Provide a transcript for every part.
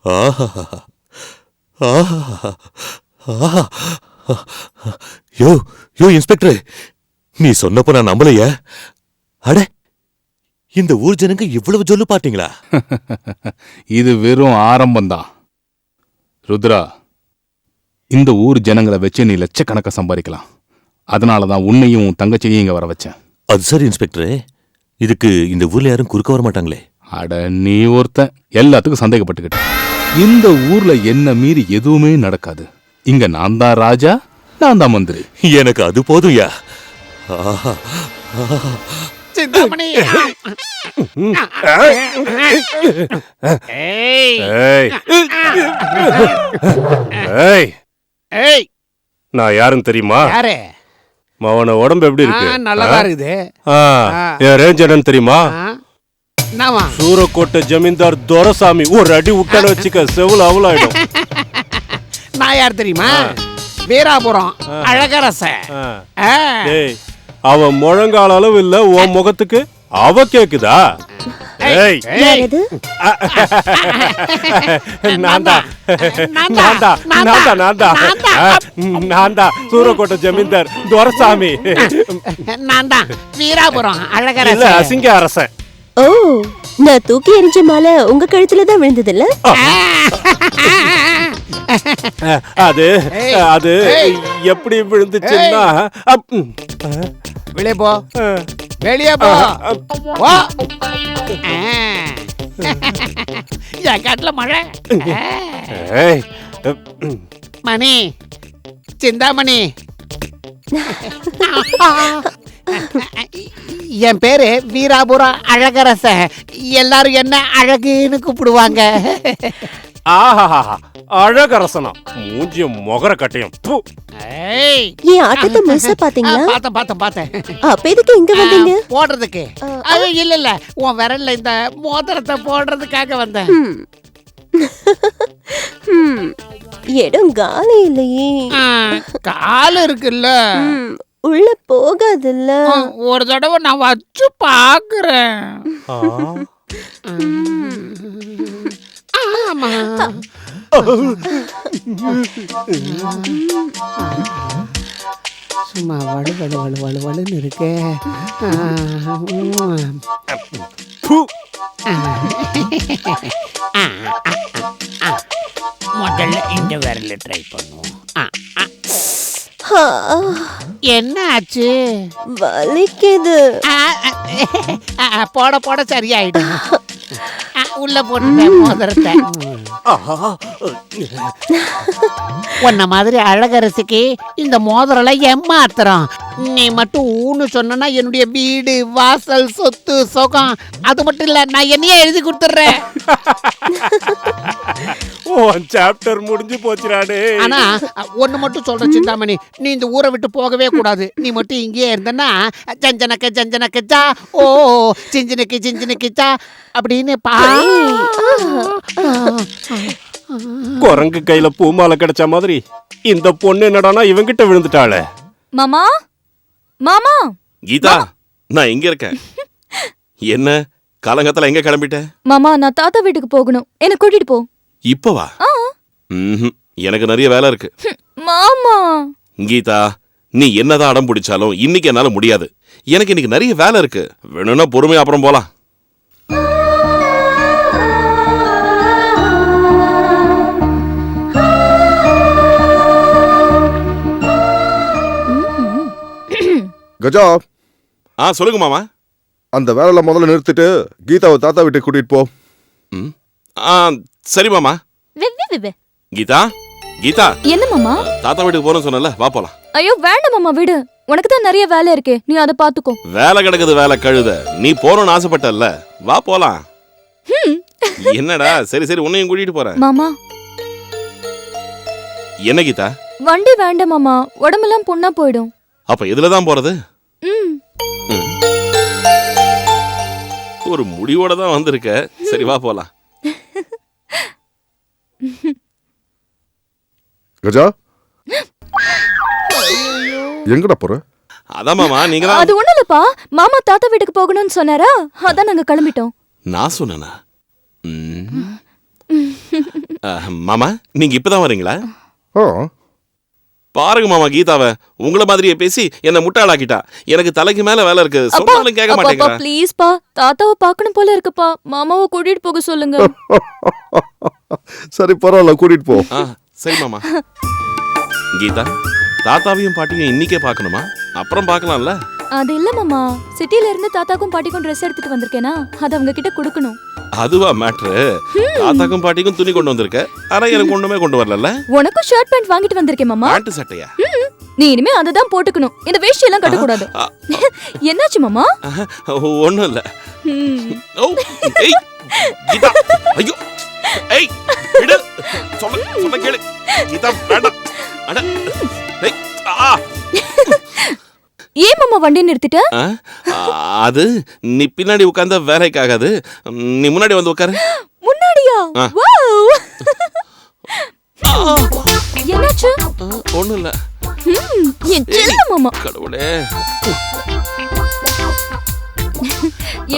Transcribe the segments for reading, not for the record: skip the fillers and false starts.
ஆஹா ஆஹா ஆஹா. யோ யோ inspector, நீ சொன்னப்ப நான் நம்பலையே. அட, இந்த ஊர் ஜனங்க இவ்வளவு சொல்லு பாத்தீங்களா? இது வெறும் ஆரம்பம்தான் ருத்ரா. இந்த ஊர் ஜனங்களை வச்சு நீ லட்சக்கணக்க சம்பாதிக்கலாம். அதனாலதான் உன்னையும் தங்கச்சியையும் இங்க வர வச்சேன். அது சரி இன்ஸ்பெக்டர், இதுக்கு இந்த ஊர்ல யாரும் குறுக்க வர மாட்டாங்களே? அட, நீ ஒருத்தன் எல்லாத்துக்கும் சந்தேகப்பட்டுக்கிட்ட. இந்த ஊர்ல என்ன மீறி எதுவுமே நடக்காது. இங்க நான் தான் ராஜா, நான் தான் மந்திரி. எனக்கு அது போதும்யா. சிந்தாமணி, நான் யாருன்னு தெரியுமா? யாரு? மவன உடம்பு எப்படி இருக்கு? நல்லதா இருக்குது. என் ரேஞ்ச் என்னன்னு தெரியுமா? சூரக்கோட்டை ஜமீன்தார் துரசாமி. ஒரு அடி விட்டான வச்சுக்க, செவுல அவளாயிடும். நான் யார் தெரியுமா? வீராபுரம் அழகரச. அவன் முழங்கால அளவு இல்ல உன் முகத்துக்கு. அவ கேக்குதா? சூரக்கோட்டை ஜமீன்தார் துரசாமி. நான் தான் வீராபுரம் அழகரச அசிங்க அரசன். ஓ, நான் தூக்கி எறிஞ்ச மாலை உங்க கழுத்துல தான் விழுந்ததில்ல? அது அது எப்படி விழுந்துச்சுன்னா, வெளியே போ, வெளியே போ. என் காட்டுல மழை. மணி, சிந்தாமணி. என் பேரு வீராபுரம் அழகரச. எல்லாரும் என்ன அழகுன்னு கூப்பிடுவாங்க. அழகரசனா? மூஞ்சிய மொகர கட்டையும். ஏன் ஆட்டத்தை முழுசா பாத்தீங்களா? பார்த்தேன். அப்ப எதுக்கு இங்க வந்தீங்க? போடுறதுக்கு. அது இல்ல, உன் விரல்ல இந்த மோதிரத்தை போடுறதுக்காக வந்தேன். இடம் காலி இல்லையே. கால் இருக்குல்ல, உள்ள போகாதுல்ல. ஒரு தடவை நான் வச்சு பாக்குறேன். ஆமா, சும்மா வலு வலு வலு வலு வலுன்னு இருக்கே. முதல்ல இந்த விரல ட்ரை பண்ணுவோம். என்ன ஆச்சு? வலிக்குது. போட போட சரியாயிடும். உள்ள போட்டு மோதிரத்தை. உன்ன மாதிரி அழகரசிக்கு இந்த மோதிரம் ஏமாத்திரம். நீ மட்டும் ஊன்னு சொன்னா என்னுடைய வீடு வாசல் சொத்து சுகம் அது மட்டும் இல்ல, நான் என்னையே எழுதி கொடுத்துறேன். சாப்டர் முடிஞ்சு போச்சுறானே. ஆனா ஒண்ணு மட்டும் சொல்ற சிந்தாமணி, நீ இந்த ஊரை விட்டு போகவே கூடாது. நீ மட்டும் இங்கேயே இருந்தனா ஜஞ்சனக்க ஜஞ்சனக்கச்சா, ஓ சிஞ்சனக்கு சிஞ்சனக்கச்சா அப்படின்னு குரங்கு கையில பூமாலை கிடைச்ச மாதிரி இந்த பொண்ணு என்னடானா இவங்கிட்ட விழுந்துட்டாளே. மாமா, மாமா. கீதா, நான் இங்க இருக்கேன். என்ன காலங்கத்துல எங்க கிளம்பிட்ட? மாமா, நான் தாத்தா வீட்டுக்கு போகணும், என்ன கூட்டிட்டு போ. இப்பவா? எனக்கு நிறைய வேலை இருக்கு. மாமா. கீதா, நீ என்னதான் அடம் பிடிச்சாலும் இன்னைக்கு என்னால முடியாது. எனக்கு இன்னைக்கு நிறைய வேலை இருக்கு. வேணும்னா பொறுமையா அப்புறம் போலாம். கஜா. சொல்லுங்க மாமா. அந்த வேலையில முதல்ல நிறுத்திட்டு கீதாவை தாத்தா வீட்டுக்கு கூட்டிட்டு போ. சரி மாமா. கீதா, கீதா. என்ன மாமா? தாத்தா வீட்டுக்கு போறேன்னு சொன்னல, வா போலாம். ஐயோ வேண்டாம் மாமா, விடு. உனக்கு தான் நிறைய வேலை இருக்கே, நீ அதை பாத்துக்கோ. வேலை கிடக்குது, வேலை கழுத. நீ போறோம்னு ஆசைப்பட்டல்ல, வா போலாம். என்னடா? சரி சரி, உன்னையும் கூட்டிட்டு போறேன். மாமா. என்ன கீதா? வண்டி வேண்டாம் மாமா, உடம்பெல்லாம் புண்ணா போயிடும். அப்ப இதுலதான் போறது? ஒரு முடிவோட தான் வந்திருக்க. சரி வா போலாம். கஜா, எங்கடா போற? அதான் மாமா, நீங்க அது ஒண்ணு இல்லப்பா, மாமா தாத்தா வீட்டுக்கு போகணும்னு சொன்னாரா, அதான் நாங்க கிளம்பிட்டோம். நான் சொன்னேனா? மாமா நீங்க இப்பதான் வரீங்களா? ஓ பாருங்க மாமா கீதாவை உங்களை மாதிரியே பேசி என்ன முட்டாளாக்கிட்டா. எனக்கு தலைக்கு மேல வேலை இருக்கு, சொன்னாலும் கேட்க மாட்டேங்கிறா. ப்ளீஸ் பா, தாத்தாவை பார்க்கணும் போல இருக்குப்பா. மாமாவை கூட்டிட்டு போக சொல்லுங்க. சரி பரவாயில்ல, கூட்டிட்டு போ. சரி மாமா. கீதா, தாத்தாவையும் பாட்டியும் இன்னைக்கே பார்க்கணுமா? அப்புறம் பார்க்கலாம்ல. அது இல்ல மாமா, சிட்டில இருந்து தாத்தாக்கும் பாட்டிக்கும் ட்ரெஸ் எடுத்துட்டு வந்திருக்கேனா, அது அவங்க கிட்ட கொடுக்கணும். அதுவா மேட்ரு? தாத்தாக்கும் பாட்டிக்கும் துணி கொண்டு வந்திருக்க, ஆனா எனக்கு ஒண்ணுமே கொண்டு வரல. உனக்கும் ஷர்ட் பேண்ட் வாங்கிட்டு வந்திருக்கேன் மாமா. பேண்ட் சட்டையா? நீ இனிமே அததான் போட்டுக்கணும், இந்த வேஷ்டி எல்லாம் கட்டக்கூடாது. என்னாச்சு மாமா? ஒண்ணும் இல்ல. ஓ, ஏய் கீதா, ஐயோ, ஏய் விடு, சொல்ல கேளு கீதா, வேண்டாம். அட ஏய், ஏன் மாமா வண்டி நிறுத்திட்ட? அது நீ பின்னாடி உட்கார்ந்த வேலைக்காகாது, நீ முன்னாடி வந்து உட்காரு. முன்னாடியா? வாவ், என்னாச்சு? ஒண்ணும் இல்ல. என் செல்ல மாமா. கடவுளே,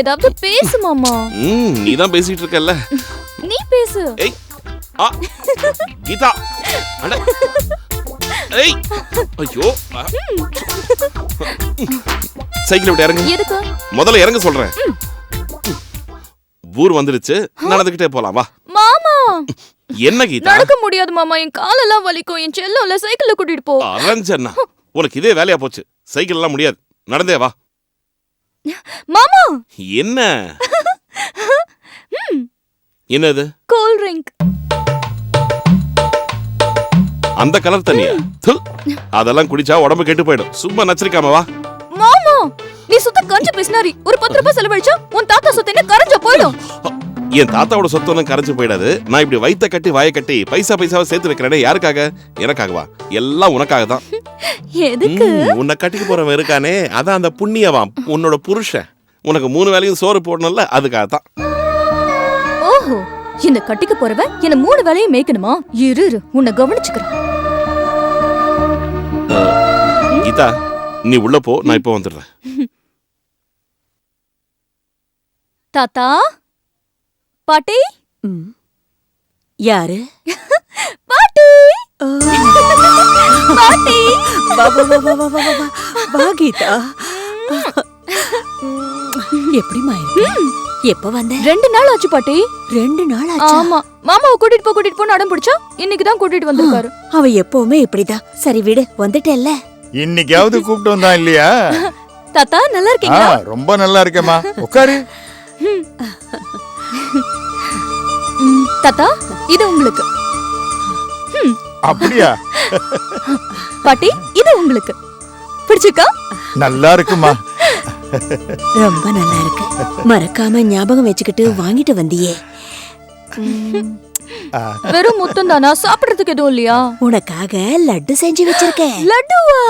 ஏதாவது பேசு மாமா. நீ தான் பேசிட்டு இருக்கல்ல, நீ பேசு. ஏய் கீதா, அட ஏய், ஐயோ, சைக்கிள் விட்டு இறங்கு. எதுக்கு? முதல்ல இறங்க சொல்றேன். ஊர் வந்துடுச்சு, நடந்துகிட்டே போலாம் வா. மாமா, என்ன கீதா? நடக்க முடியாது மாமா, என் காலெல்லாம் வலிக்கும். என் செல்லம்ல சைக்கிள்ல கூட்டிட்டு போ. அரஞ்சன்னா உனக்கு இதே வேலையா போச்சு. சைக்கிள் எல்லாம் முடியாது, நடந்தே வா. மாமா, என்ன என்னது? Cool drink. அந்த கலர் தண்ணியா? அதெல்லாம் குடிச்சா உடம்பு கெட்டு போயிடும். சும்மா நச்சரிக்காம வா. மாமா, நீ சுத்த கஞ்ச பிஸ்னாரி. ஒரு 10 ரூபாய் செலவழிச்சா உன் தாத்தா சொத்து என்ன கரைஞ்ச போயிடும். என் தாத்தாவோட சொத்து ஒன்றும் கரைஞ்சு போயிடாது. நான் இப்படி வயித்த கட்டி வாயை கட்டி பைசாவை சேர்த்து வைக்கிறேனே, யாருக்காக? எனக்காகவா? எல்லாம் உனக்காக தான். எதுக்கு? உன்னை கட்டிக்கு போறவன் இருக்கானே, அதான் அந்த புண்ணியவாம், உன்னோட புருஷன். உனக்கு 3 வேளையும் சோறு போடணும்ல, அதுக்காக தான். ஓஹோ, இந்த கட்டிக்கு போறவன் என்ன 3 வேளையும் மேய்க்கணுமா? இரு உன்னை கவனிச்சுக்கிறேன். கீதா, நீ உள்ள போ, நான் இப்போ வந்துடுறேன். தாத்தா, பாட்டி. யாரு? பாட்டி, பாட்டி. வா வா வா வா வா வா வா. வா கீதா. எப்படிமா இருக்கு? எப்ப வந்த? 2 நாள் ஆச்சு பாட்டி. 2 நாள் ஆச்சு. ஆமா, மாமாவை கூட்டிட்டு போ அடம் பிடிச்சா இன்னைக்கு தான் கூட்டிட்டு வந்திருக்காரு. அவ எப்பவுமே இப்படிதான். சரி விடு, வந்துட்டேல்ல. இன்னைக்காவது கூப்பிட்டு வந்தான் இல்லையா? தாத்தா நல்லா இருக்கீங்களா? ரொம்ப நல்லா இருக்கேம்மா, உட்காரு. தாத்தா, இது உங்களுக்கு. அப்படியா? பாட்டி, இது உங்களுக்கு. பிடிச்சிருக்கா? நல்லா இருக்குமா. ரொம்ப நல்லா இருக்கு. மறக்காம ஞாபகம் வச்சுக்கிட்டு வாங்கிட்டு வந்தியே. வெறும் முத்தம் தானா? சாப்பிடுறதுக்கு எதுவும் இல்லையா? உனக்காக லட்டு செஞ்சு வச்சிருக்கேன். லட்டுவா?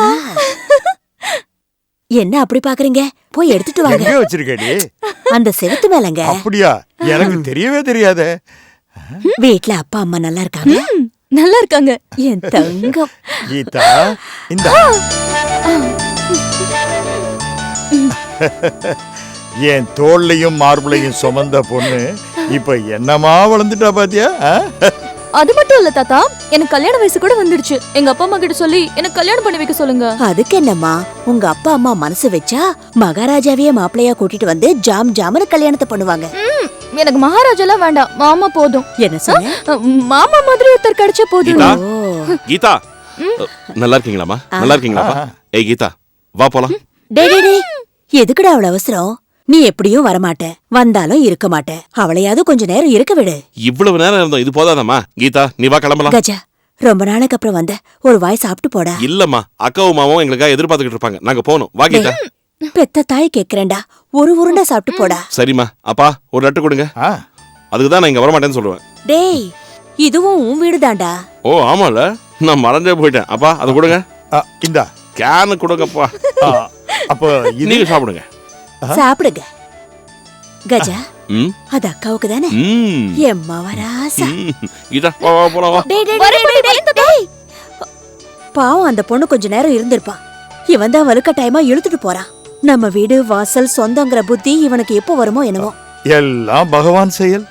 என்ன அப்படி பாக்குறீங்க? போய் எடுத்துட்டு வாங்க. எங்க வச்சிருக்கடி? அந்த செவுத்து மேலங்க. அப்படியா? எனக்கு தெரியவே தெரியாதே. வீட்ல அப்பா அம்மா நல்லா இருக்காங்க? நல்லா இருக்காங்க. என் தங்கம். கீதா, இந்த என் தோல்லையும் மார்புலையும் சுமந்த பொண்ணு இப்ப என்னமா வளர்ந்துட்டா பாத்தியா? அது மட்டும் இல்ல தாத்தா, எனக்கு கல்யாண வயசு கூட வந்துடுச்சு. எங்க அப்பா அம்மா கிட்ட சொல்லி எனக்கு கல்யாணம் பண்ணி வைக்க சொல்லுங்க. அதுக்கு என்னம்மா, உங்க அப்பா அம்மா மனசு வச்சா மகாராஜாவையே மாப்பிள்ளையா கூட்டிட்டு வந்து ஜாம்னு கல்யாணத்தை பண்ணுவாங்க. எனக்கு மகாராஜாலாம் வேண்டாம், மாமா போதும். என்ன சொன்ன? மாமா மாதிரி ஒருத்தர் கிடைச்ச போதும். கீதா, கீதா, நல்லா இருக்கீங்களாமா? நல்லா இருக்கீங்களாப்பா? ஏய் கீதா, வா போலாம். டேய், எதுக்குடா அவ்வளவு அவசரம்? நீ எப்படியும் வரமாட்ட, வந்தாலும் இருக்க மாட்ட. அவளையாவது கொஞ்ச நேரம் இருக்க விடு. இவ்வளவு நேரம் இருந்தோம், இது போதாதம்மா. கீதா, நீ வா கிளம்பலாம். கஜா, ரொம்ப நாளைக்கு அப்புறம் வந்த, ஒரு வாய் சாப்பிட்டு போடா. இல்லம்மா, அக்காவும் மாமாவும் எங்களுக்காக எதிர்பார்த்துக்கிட்டு இருப்பாங்க, நாங்க போகணும். வா கீதா. பெத்த தாய் கேக்குறேன்டா, ஒரு உருண்டை சாப்பிட்டு போடா. சரிம்மா. அப்பா, ஒரு லட்டு கொடுங்க. அதுக்குதான் நான் இங்க வரமாட்டேன்னு சொல்லுவேன். டேய், இதுவும் உன் வீடுதான்டா. ஓ ஆமால, நான் மறந்தே போயிட்டேன். அப்பா, அதை கொடுங்க. இந்தா கேனு கொடுங்கப்பா. அப்போ நீங்க சாப்பிடுங்க. சாப்பிடுங்க. கஜா, அது அக்காவுக்கு தானே? எம்மா வராசா. கீதா, வா வா போலாம் வா. டேய், பாவம் அந்த பொண்ணு கொஞ்ச நேரம் இருந்திருப்பா. இவன் தான் வலுக்க டைமா இழுத்துட்டு போறான். நம்ம வீடு வாசல் சொந்தங்கிற புத்தி இவனுக்கு எப்போ வருமோ என்னவோ. எல்லாம் பகவான் செயல்.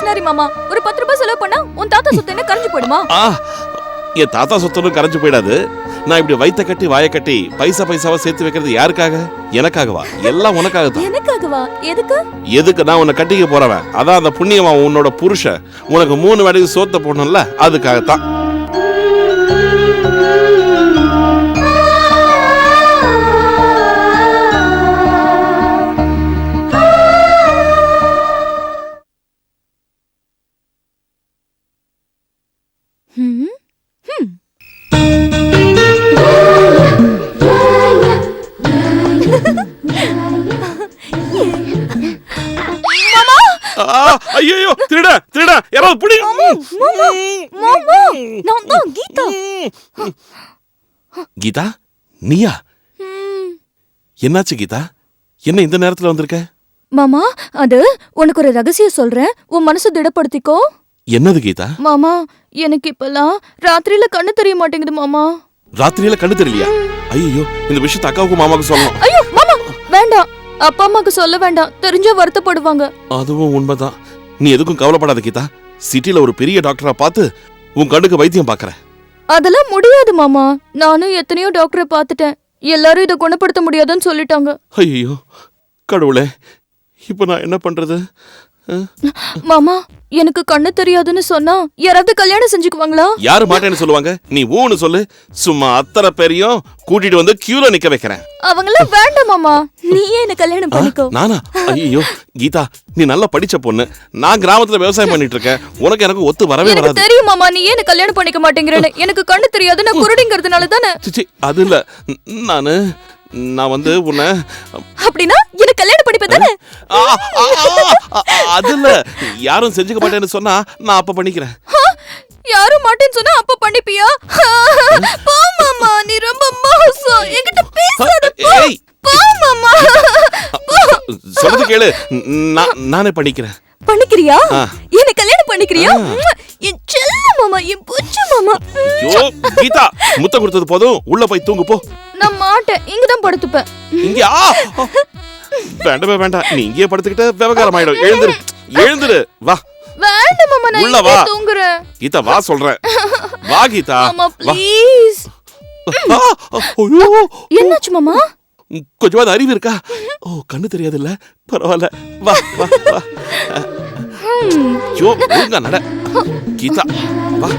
பிசினாரி மாமா. ஒரு 10 ரூபாய் செலவு பண்ணா உன் தாத்தா சொத்து என்ன கரைஞ்சு போயிடுமா? ஆ என் தாத்தா சொத்தனும் கரைஞ்சு போயிடாது. நான் இப்படி வயித்த கட்டி வாயை கட்டி பைசாவா சேர்த்து வைக்கிறது யாருக்காக? எனக்காகவா? எல்லாம் உனக்காக தான். எனக்காகவா? எதுக்கு? எதுக்கு? நான் உன்னை கட்டிக்க போறவன். அதான் அந்த புண்ணியவன் உன்னோட புருஷன். உனக்கு 3 வேளைக்கு சோத்த போடணும்ல, அதுக்காகத்தான். ம். ஐயோ திருட யாராவது புடி. மாமா, நான் தான் கீதா. கீதா, நீயா? என்னாச்சு கீதா? என்ன இந்த நேரத்துல வந்திருக்க? மாமா, அது உனக்கு ஒரு ரகசியம் சொல்றேன். உன் மனசு திடப்படுத்திக்கோ. என்னது கீதா? மாமா, எனக்கு இப்பெல்லாம் ராத்திரியில கண்ணு தெரிய மாட்டேங்குது மாமா. ராத்திரியில கண்ணு தெரியலையா? ஐயோ, இந்த விஷயத்தை அக்காவுக்கும் மாமாவுக்கும் சொல்லணும். ஐயோ மாமா, வேண்டாம். அப்பா அம்மாக்கு சொல்ல வேண்டாம், தெரிஞ்சா வருத்தப்படுவாங்க. அதுவும் உண்மைதான். நீ எதுக்கும் கவலைப்படாத கீதா. சிட்டில ஒரு பெரிய டாக்டரா பார்த்து உன் கண்ணுக்கு வைத்தியம் பார்க்கறேன். அதெல்லாம் முடியாது மாமா. நானும் எத்தனையோ டாக்டரை பார்த்துட்டேன். எல்லாரும் இதை குணப்படுத்த முடியாதுன்னு சொல்லிட்டாங்க. ஐயோ கடவுளே, இப்ப நான் என்ன பண்றது? மாமா, எனக்கு கண்ணு தெரியாதுன்னு சொன்னா யாராவது கல்யாணம் செஞ்சுக்குவாங்களா? யாரு மாட்டேன்னு சொல்லுவாங்க? நீ ஊன்னு சொல்லு. சும்மா அத்தனை பேரையும் கூட்டிட்டு வந்து கியூல நிக்க வைக்கிறேன். அவங்களாம் வேண்டாம் மாமா, நீயே என்ன கல்யாணம் பண்ணிக்கோ. நானா? ஐயோ கீதா, நீ நல்லா படிச்ச பொண்ணு. நான் கிராமத்துல விவசாயம் பண்ணிட்டு இருக்கேன். உனக்கு எனக்கு ஒத்து வரவே எனக்கு வராது. தெரியும் மாமா, நீ ஏன் கல்யாணம் பண்ணிக்க மாட்டேங்கிறேன்னு. எனக்கு கண்ணு தெரியாது, நான் குருடிங்கிறதுனால தானே. சிச்சி, அது இல்ல. நான் வந்து உன்னை அப்படின்னா எனக்கு கல்யாணம் பண்ணிப்ப தானே? அது இல்ல. யாரும் செஞ்சுக்க மாட்டேன்னு சொன்னா நான் அப்ப பண்ணிக்கிறேன். யாரும் மாட்டேன்னு சொன்னா அப்ப பண்ணிப்பியா? போ மாமா, நீ ரொம்ப மோசம். என்கிட்ட பேசாத. ஏய், போ மாமா. சொல்றது கேளு. நானே பண்ணிக்கிறேன். பண்ணிக்கிறியா? என்ன கல்யாணம் பண்ணிக்கிறியா? என் செல்ல மாமா, என் புச்சு மாமா. ஐயோ கீதா, முத்தம் கொடுத்தது போதும். உள்ள போய் தூங்கு போ. நான் மாட்டேன், இங்கதான் படுத்துப்பேன். இங்க வேண்டாம். நீ இங்கேயே படுத்துக்கிட்ட விவகாரம் ஆயிடும். எழுந்துரு வா. வேண்டாம் மாமா, நான் உள்ள வா. இங்கே தூங்குறேன். கீதா வா சொல்றேன். வா கீதா. மாமா வா. ப்ளீஸ். ஐயோ, என்னாச்சு மாமா? கொஞ்சமாவது அறிவு இருக்கா? ஓ, கண்ணு தெரியாது இல்ல? பரவாயில்ல. வா வா வா. ஐயோ, ஒழுங்கா நட கீதா. வா.